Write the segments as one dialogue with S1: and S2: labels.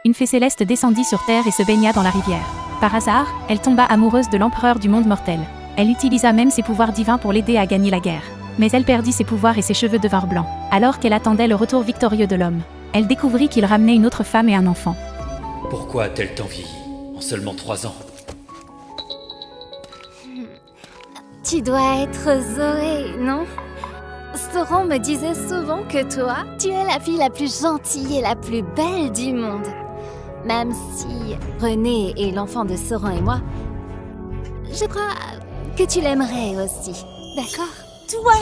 S1: Une fée céleste descendit sur Terre et se baigna dans la rivière. Par hasard, elle tomba amoureuse de l'empereur du monde mortel. Elle utilisa même ses pouvoirs divins pour l'aider à gagner la guerre. Mais elle perdit ses pouvoirs et ses cheveux devinrent blancs. Alors qu'elle attendait le retour victorieux de l'homme, elle découvrit qu'il ramenait une autre femme et un enfant.
S2: Pourquoi a-t-elle tant vieilli en seulement 3 ans?
S3: Tu dois être Zoé, non? Sauron me disait souvent que toi, tu es la fille la plus gentille et la plus belle du monde. Même si René est l'enfant de Sauron et moi, je crois que tu l'aimerais aussi, d'accord?
S4: Toi!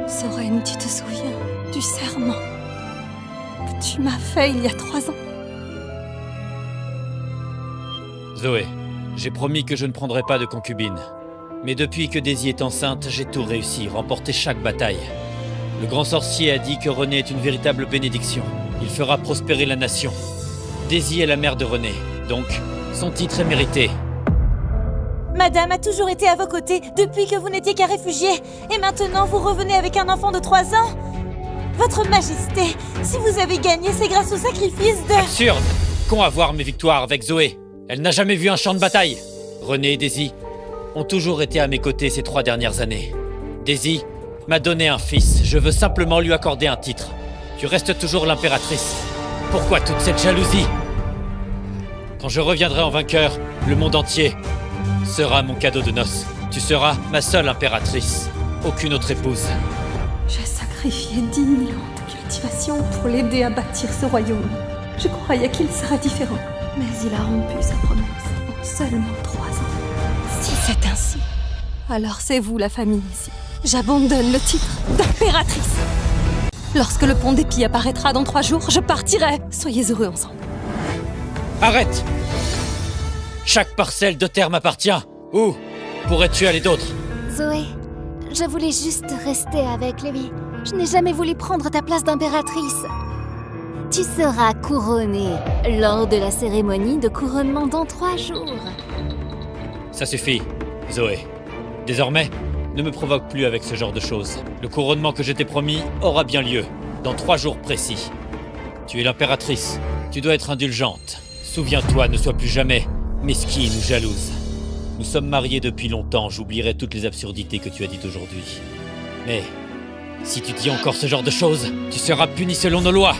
S4: Soren, tu te souviens du serment que tu m'as fait il y a 3 ans?
S2: Zoé, j'ai promis que je ne prendrai pas de concubine. Mais depuis que Daisy est enceinte, j'ai tout réussi, remporté chaque bataille. Le grand sorcier a dit que René est une véritable bénédiction. Il fera prospérer la nation. Daisy est la mère de René, donc son titre est mérité.
S4: Madame a toujours été à vos côtés depuis que vous n'étiez qu'un réfugié. Et maintenant, vous revenez avec un enfant de 3 ans? Votre Majesté, si vous avez gagné, c'est grâce au sacrifice de...
S2: Absurde! Qu'ont à voir mes victoires avec Zoé? Elle n'a jamais vu un champ de bataille. René et Daisy ont toujours été à mes côtés ces 3 dernières années. Daisy m'a donné un fils. Je veux simplement lui accorder un titre. Tu restes toujours l'impératrice. Pourquoi toute cette jalousie? Quand je reviendrai en vainqueur, le monde entier sera mon cadeau de noces. Tu seras ma seule impératrice. Aucune autre épouse.
S4: J'ai sacrifié 10 000 ans de cultivation pour l'aider à bâtir ce royaume. Je croyais qu'il serait différent. Mais il a rompu sa promesse en seulement 3 ans. Si c'est ainsi, alors c'est vous la famille ici. J'abandonne le titre d'impératrice. Lorsque le pont d'Épie apparaîtra dans 3 jours, je partirai. Soyez heureux ensemble.
S2: Arrête! Chaque parcelle de terre m'appartient. Où pourrais-tu aller d'autre?
S3: Zoé, je voulais juste rester avec lui. Je n'ai jamais voulu prendre ta place d'impératrice. Tu seras couronnée lors de la cérémonie de couronnement dans 3 jours.
S2: Ça suffit, Zoé. Désormais, ne me provoque plus avec ce genre de choses. Le couronnement que je t'ai promis aura bien lieu, dans 3 jours précis. Tu es l'impératrice, tu dois être indulgente. Souviens-toi, ne sois plus jamais mesquine ou jalouse. Nous sommes mariés depuis longtemps, j'oublierai toutes les absurdités que tu as dites aujourd'hui. Mais, si tu dis encore ce genre de choses, tu seras puni selon nos lois.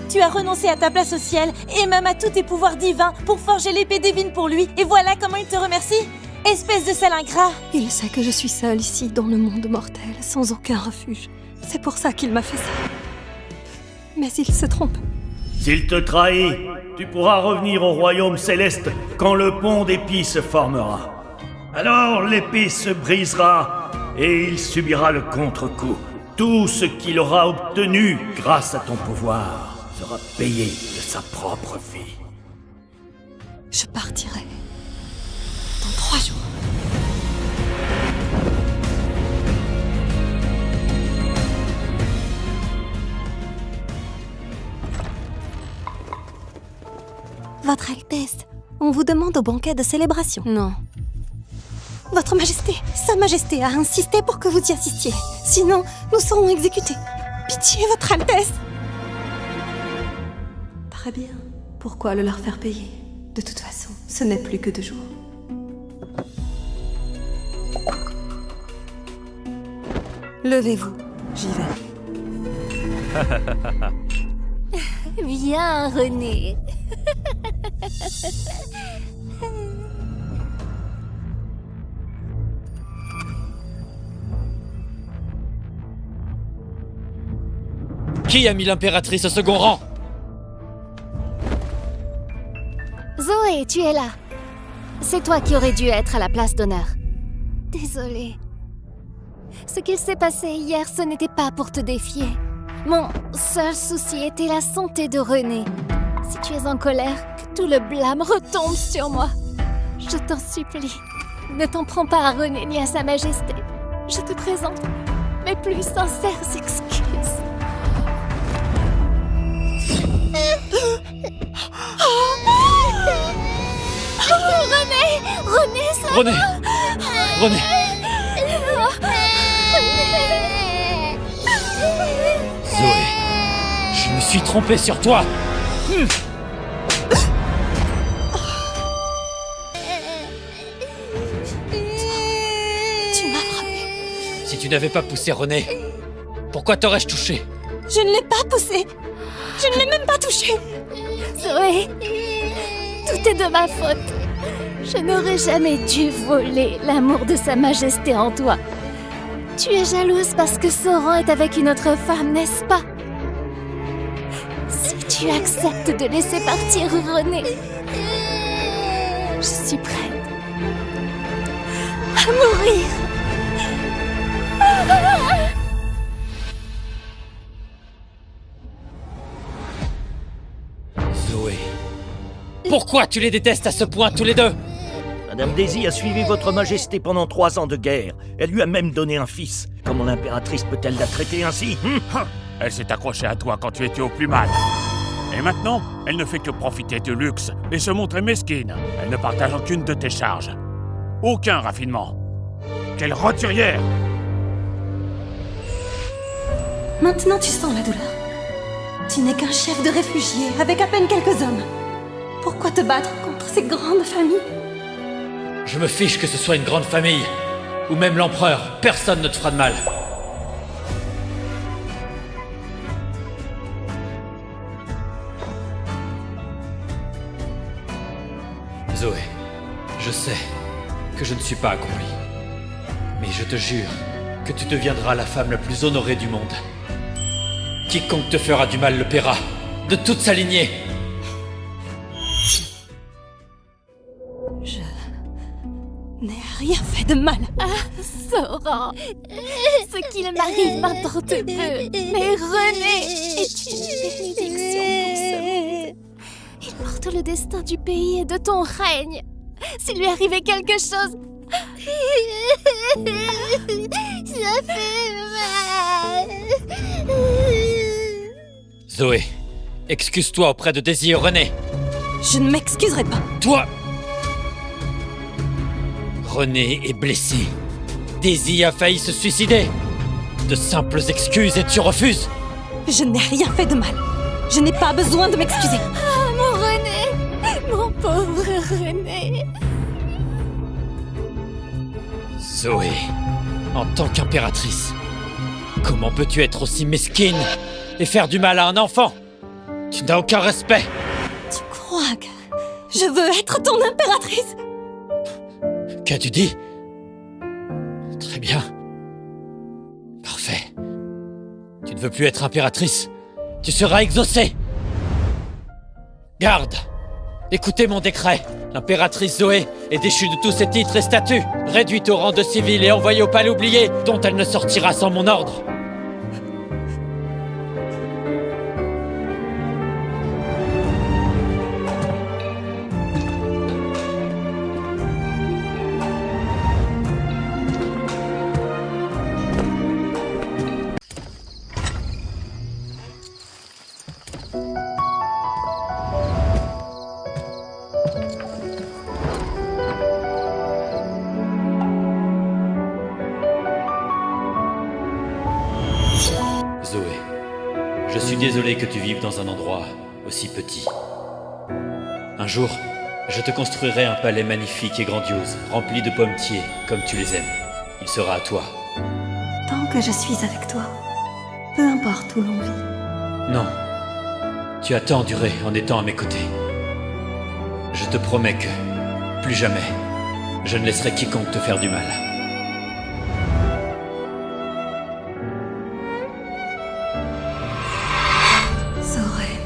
S4: Tu as renoncé à ta place au ciel et même à tous tes pouvoirs divins pour forger l'épée divine pour lui. Et voilà comment il te remercie. Espèce de sale ingrat! Il sait que je suis seule ici, dans le monde mortel, sans aucun refuge. C'est pour ça qu'il m'a fait ça. Mais il se trompe.
S5: S'il te trahit, tu pourras revenir au royaume céleste quand le pont d'Épie se formera. Alors l'épée se brisera et il subira le contre-coup. Tout ce qu'il aura obtenu grâce à ton pouvoir sera payé de sa propre vie.
S4: Je partirai. Dans 3 jours. Votre Altesse, on vous demande au banquet de célébration.
S3: Non.
S4: Votre Majesté, Sa Majesté a insisté pour que vous y assistiez. Sinon, nous serons exécutés. Pitié, Votre Altesse! Très bien. Pourquoi le leur faire payer? De toute façon, ce n'est plus que 2 jours. Levez-vous, j'y vais.
S3: Viens, René.
S2: Qui a mis l'impératrice au second rang?
S3: Zoé, tu es là. C'est toi qui aurais dû être à la place d'honneur. Désolée. Ce qu'il s'est passé hier, ce n'était pas pour te défier. Mon seul souci était la santé de René. Si tu es en colère, que tout le blâme retombe sur moi. Je t'en supplie, ne t'en prends pas à René ni à Sa Majesté. Je te présente mes plus sincères excuses. René, ça
S2: René René Zoé, je me suis trompé sur toi.
S4: Tu m'as frappé.
S2: Si tu n'avais pas poussé René, pourquoi t'aurais-je touché?
S4: Je ne l'ai pas poussé. Je ne l'ai même pas touché.
S3: Zoé, tout est de ma faute. Je n'aurais jamais dû voler l'amour de Sa Majesté en toi. Tu es jalouse parce que Sauron est avec une autre femme, n'est-ce pas? Si tu acceptes de laisser partir René, je suis prête à mourir.
S2: Zoé, pourquoi tu les détestes à ce point tous les deux?
S5: Madame Daisy a suivi votre majesté pendant 3 ans de guerre. Elle lui a même donné un fils. Comment l'impératrice peut-elle la traiter ainsi?
S6: Elle s'est accrochée à toi quand tu étais au plus mal. Et maintenant, elle ne fait que profiter du luxe et se montrer mesquine. Elle ne partage aucune de tes charges. Aucun raffinement. Quelle roturière!
S4: Maintenant, tu sens la douleur. Tu n'es qu'un chef de réfugiés avec à peine quelques hommes. Pourquoi te battre contre ces grandes familles?
S2: Je me fiche que ce soit une grande famille, ou même l'empereur, personne ne te fera de mal. Zoé, je sais que je ne suis pas accompli. Mais je te jure que tu deviendras la femme la plus honorée du monde. Quiconque te fera du mal le paiera, de toute sa lignée.
S4: Je n'ai rien fait de mal.
S3: Sauron, ce qu'il m'arrive m'importe peu, mais René est une bénédiction pour ce monde. Il porte le destin du pays et de ton règne. S'il lui arrivait quelque chose... Ça fait mal.
S2: Zoé, excuse-toi auprès de Daisy et René.
S4: Je ne m'excuserai pas.
S2: Toi! René est blessé. Daisy a failli se suicider. De simples excuses et tu refuses?
S4: Je n'ai rien fait de mal. Je n'ai pas besoin de m'excuser.
S3: Ah, mon René, mon pauvre René.
S2: Zoé, en tant qu'impératrice, comment peux-tu être aussi mesquine et faire du mal à un enfant? Tu n'as aucun respect.
S4: Tu crois que je veux être ton impératrice?
S2: Qu'as-tu dit? Très bien. Parfait. Tu ne veux plus être impératrice. Tu seras exaucée. Garde! Écoutez mon décret. L'impératrice Zoé est déchue de tous ses titres et statuts, réduite au rang de civile et envoyée au palais oublié, dont elle ne sortira sans mon ordre. Zoé, je suis désolé que tu vives dans un endroit aussi petit. Un jour, je te construirai un palais magnifique et grandiose, rempli de pommetiers, comme tu les aimes. Il sera à toi.
S4: Tant que je suis avec toi, peu importe où l'on vit.
S2: Non, tu as tant enduré en étant à mes côtés. Je te promets que, plus jamais, je ne laisserai quiconque te faire du mal.
S4: Zoé,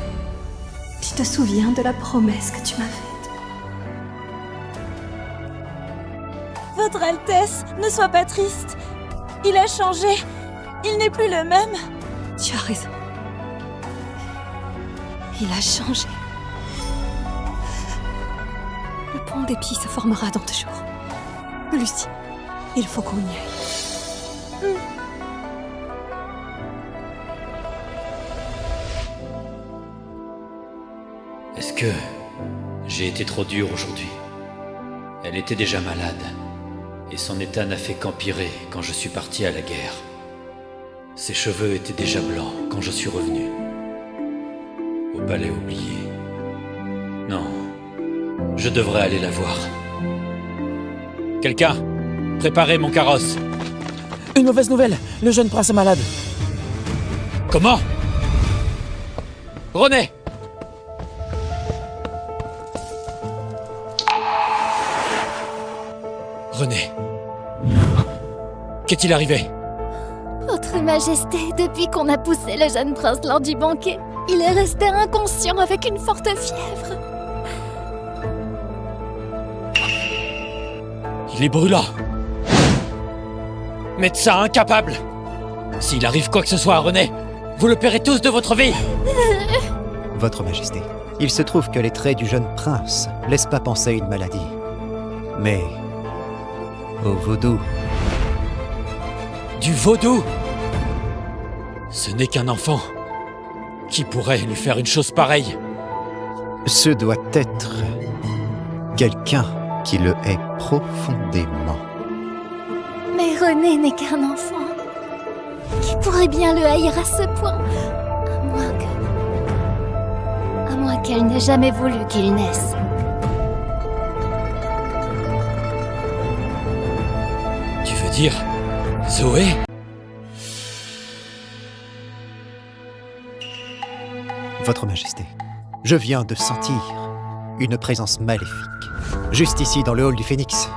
S4: tu te souviens de la promesse que tu m'as faite?
S7: Votre Altesse, ne sois pas triste. Il a changé. Il n'est plus le même.
S4: Tu as raison. Il a changé. Le pont d'épis se formera dans 2 jours. Lucie, il faut qu'on y aille.
S2: Est-ce que j'ai été trop dur aujourd'hui? Elle était déjà malade, et son état n'a fait qu'empirer quand je suis parti à la guerre. Ses cheveux étaient déjà blancs quand je suis revenu. Au palais oublié. Non, je devrais aller la voir. Quelqu'un, préparez mon carrosse.
S8: Une mauvaise nouvelle, le jeune prince est malade.
S2: Comment? René! René. Qu'est-il arrivé?
S3: Votre Majesté, depuis qu'on a poussé le jeune prince lors du banquet, il est resté inconscient avec une forte fièvre.
S2: Il est brûlant. Médecin incapable. S'il arrive quoi que ce soit à René, vous le paierez tous de votre vie.
S9: Votre Majesté, il se trouve que les traits du jeune prince laissent pas penser à une maladie. Mais... au vaudou.
S2: Du vaudou? Ce n'est qu'un enfant. Qui pourrait lui faire une chose pareille?
S9: Ce doit être... quelqu'un qui le hait profondément.
S3: Mais René n'est qu'un enfant. Qui pourrait bien le haïr à ce point? À moins qu'elle n'ait jamais voulu qu'il naisse.
S2: Tu veux dire... Zoé?
S9: Votre Majesté, je viens de sentir une présence maléfique. Juste ici, dans le hall du Phénix.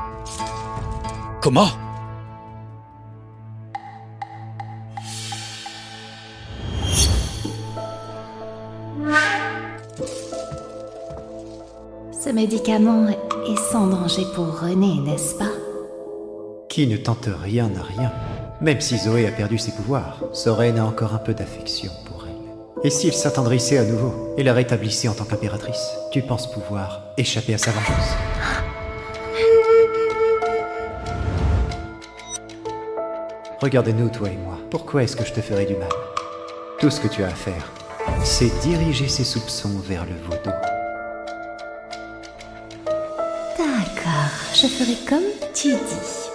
S2: Comment?
S3: Ce médicament est sans danger pour René, n'est-ce pas?
S9: Qui ne tente rien n'a rien. Même si Zoé a perdu ses pouvoirs, Soren a encore un peu d'affection pour elle. Et s'il s'attendrissait à nouveau et la rétablissait en tant qu'impératrice, tu penses pouvoir échapper à sa vengeance? Regarde-nous, toi et moi. Pourquoi est-ce que je te ferais du mal? Tout ce que tu as à faire, c'est diriger ses soupçons vers le vaudou.
S3: D'accord, je ferai comme tu dis.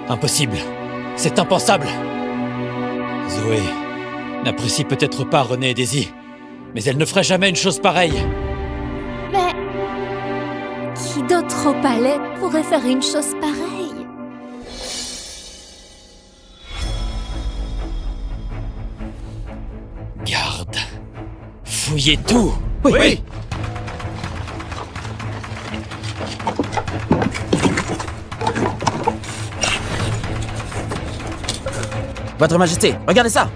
S2: Impossible. C'est impensable. Zoé n'apprécie peut-être pas René et Daisy, mais elle ne ferait jamais une chose pareille.
S3: Mais... qui d'autre au palais pourrait faire une chose pareille?
S2: Garde. Fouillez tout.
S8: Oui. Votre Majesté, regardez ça!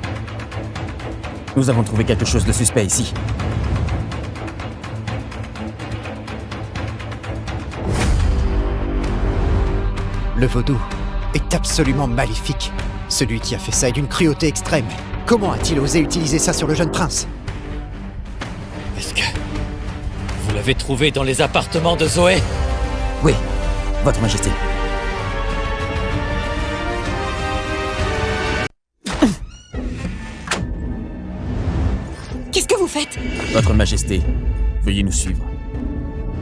S8: Nous avons trouvé quelque chose de suspect ici.
S9: Le vaudou est absolument maléfique. Celui qui a fait ça est d'une cruauté extrême. Comment a-t-il osé utiliser ça sur le jeune prince?
S2: Est-ce que... vous l'avez trouvé dans les appartements de Zoé?
S8: Oui, Votre Majesté.
S7: Qu'est-ce que vous faites?
S8: Votre Majesté, veuillez nous suivre.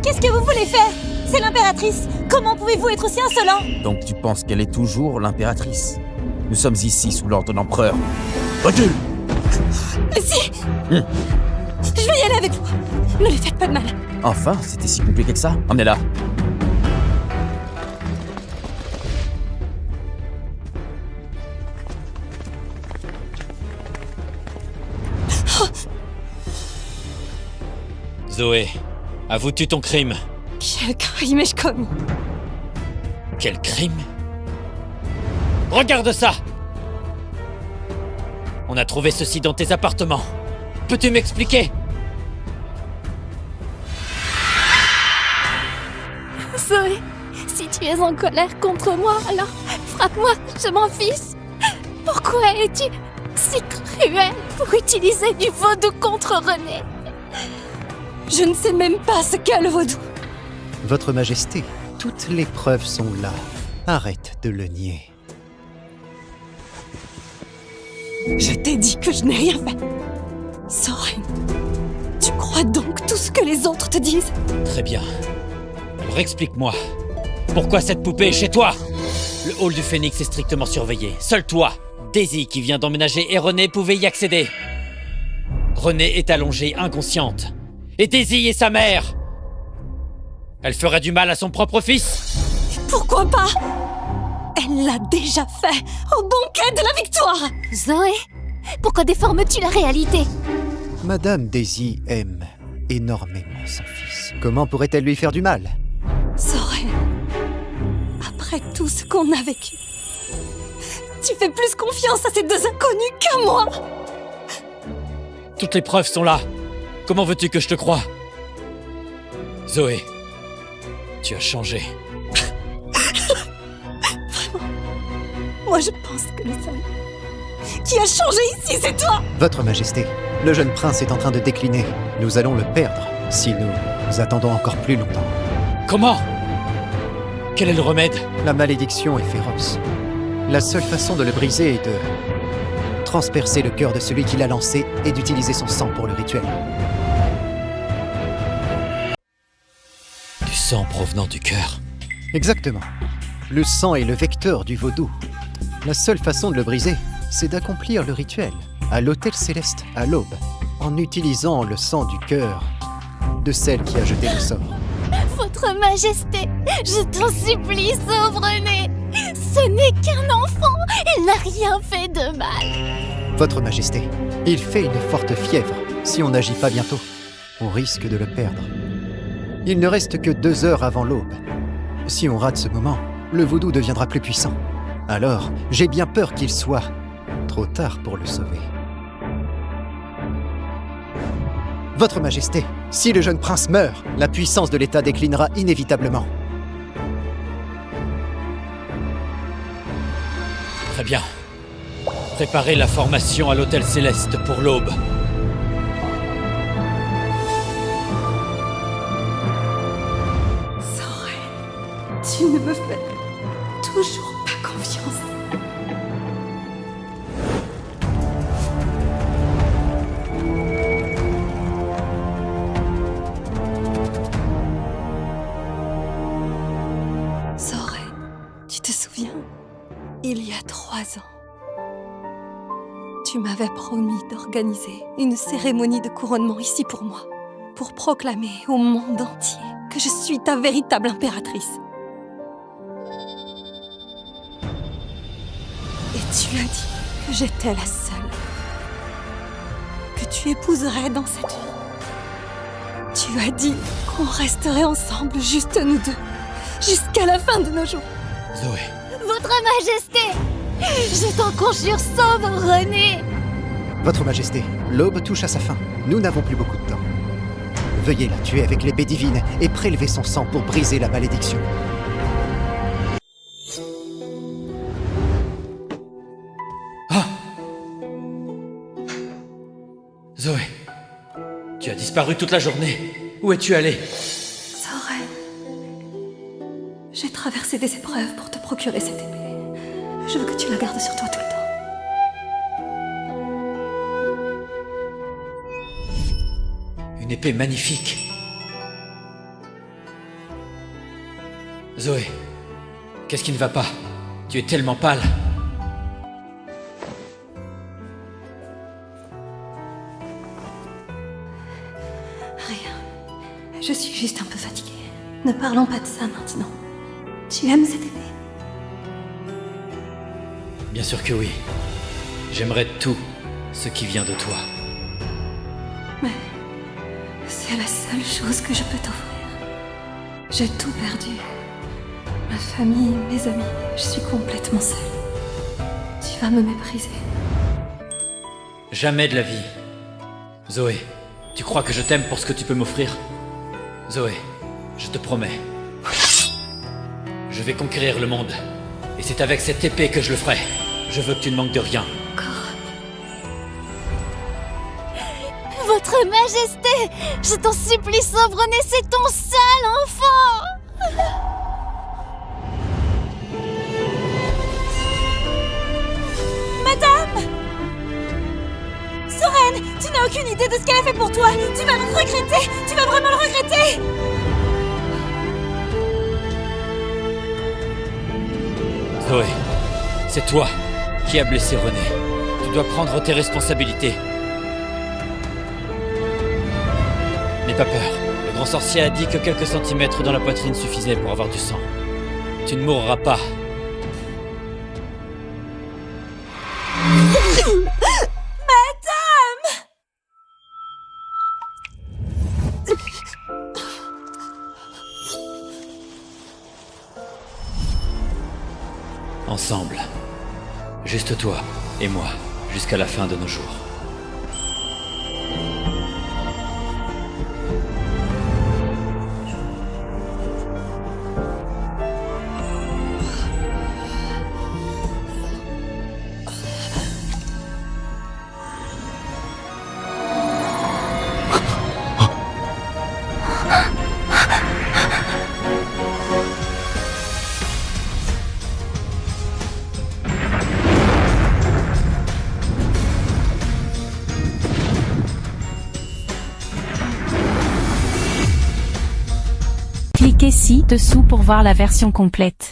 S7: Qu'est-ce que vous voulez faire? C'est l'impératrice! Comment pouvez-vous être aussi insolent?
S8: Donc tu penses qu'elle est toujours l'impératrice? Nous sommes ici sous l'ordre de l'empereur. Recule!
S7: Mais si! Je vais y aller avec vous! Ne lui faites pas de mal!
S8: Enfin, c'était si compliqué que ça? Emmenez-la.
S2: Zoé, avoue-tu ton crime?
S7: Quel crime ai-je commis?
S2: Quel crime? Regarde ça! On a trouvé ceci dans tes appartements. Peux-tu m'expliquer?
S3: Zoé, si tu es en colère contre moi, alors frappe-moi, je m'en fiche. Pourquoi es-tu si cruel pour utiliser du vaudou contre René?
S7: Je ne sais même pas ce qu'est le vaudou.
S9: Votre Majesté, toutes les preuves sont là. Arrête de le nier.
S7: Je t'ai dit que je n'ai rien fait. Soren, tu crois
S4: Crois donc tout ce que les autres te disent.
S2: Très bien. Alors explique-moi. Pourquoi cette poupée est chez toi? Le hall du Phénix est strictement surveillé. Seul toi, Daisy, qui vient d'emménager, et Renée pouvaient y accéder. Renée est allongée, inconsciente. Et Daisy est sa mère. Elle ferait du mal à son propre fils?
S4: Pourquoi pas? Elle l'a déjà fait au banquet de la victoire.
S3: Zoé, pourquoi déformes-tu la réalité?
S9: Madame Daisy aime énormément son fils. Comment pourrait-elle lui faire du mal?
S4: Zoé, après tout ce qu'on a vécu, tu fais plus confiance à ces deux inconnus qu'à moi.
S2: Toutes les preuves sont là. Comment veux-tu que je te croie? Zoé, tu as changé.
S4: Moi, je pense que le seul qui a changé ici, c'est toi.
S9: Votre Majesté, le jeune prince est en train de décliner. Nous allons le perdre si nous attendons encore plus longtemps.
S2: Comment? Quel est le remède?
S9: La malédiction est féroce. La seule façon de le briser est de transpercer le cœur de celui qui l'a lancé et d'utiliser son sang pour le rituel.
S2: Du sang provenant du cœur.
S9: Exactement. Le sang est le vecteur du vaudou. La seule façon de le briser, c'est d'accomplir le rituel à l'autel céleste, à l'aube, en utilisant le sang du cœur de celle qui a jeté le sort.
S3: Votre Majesté, je t'en supplie, sauve Renée. Ce n'est qu'un enfant, il n'a rien fait de mal.
S9: Votre Majesté, il fait une forte fièvre. Si on n'agit pas bientôt, on risque de le perdre. Il ne reste que 2 heures avant l'aube. Si on rate ce moment, le vaudou deviendra plus puissant. Alors, j'ai bien peur qu'il soit trop tard pour le sauver. Votre Majesté, si le jeune prince meurt, la puissance de l'État déclinera inévitablement.
S2: Très bien. Préparez la formation à l'Hôtel Céleste pour l'aube.
S4: Zoé, tu ne me fais toujours pas confiance. Zoé, tu te souviens? Il y a 3 ans, tu m'avais promis d'organiser une cérémonie de couronnement ici pour moi, pour proclamer au monde entier que je suis ta véritable impératrice. Et tu as dit que j'étais la seule que tu épouserais dans cette vie. Tu as dit qu'on resterait ensemble, juste nous deux, jusqu'à la fin de nos jours.
S2: Zoé.
S3: Votre Majesté, je t'en conjure, sauve Renée.
S9: Votre Majesté, l'aube touche à sa fin. Nous n'avons plus beaucoup de temps. Veuillez la tuer avec l'épée divine et prélever son sang pour briser la malédiction.
S2: Ah! Zoé, tu as disparu toute la journée. Où es-tu allée?
S4: Zoé, j'ai traversé des épreuves pour te procurer cette épée. Je veux que tu la gardes sur toi tout le temps.
S2: Une épée magnifique. Zoé, qu'est-ce qui ne va pas? Tu es tellement pâle.
S4: Rien. Je suis juste un peu fatiguée. Ne parlons pas de ça maintenant. Tu aimes cette épée?
S2: Bien sûr que oui. J'aimerais tout ce qui vient de toi.
S4: Mais c'est la seule chose que je peux t'offrir. J'ai tout perdu. Ma famille, mes amis, je suis complètement seule. Tu vas me mépriser.
S2: Jamais de la vie. Zoé, tu crois que je t'aime pour ce que tu peux m'offrir? Zoé, je te promets. Je vais conquérir le monde. Et c'est avec cette épée que je le ferai. Je veux que tu ne manques de rien.
S3: Votre Majesté, je t'en supplie, sauve Renée, c'est ton seul enfant.
S7: Madame! Soren! Tu n'as aucune idée de ce qu'elle a fait pour toi. Tu vas le regretter. Tu vas vraiment le regretter.
S2: Zoé, c'est toi qui as blessé René. Tu dois prendre tes responsabilités. N'aie pas peur. Le grand sorcier a dit que quelques centimètres dans la poitrine suffisaient pour avoir du sang. Tu ne mourras pas. Ensemble. Juste toi et moi, jusqu'à la fin de nos jours.
S1: Cliquez ci-dessous pour voir la version complète.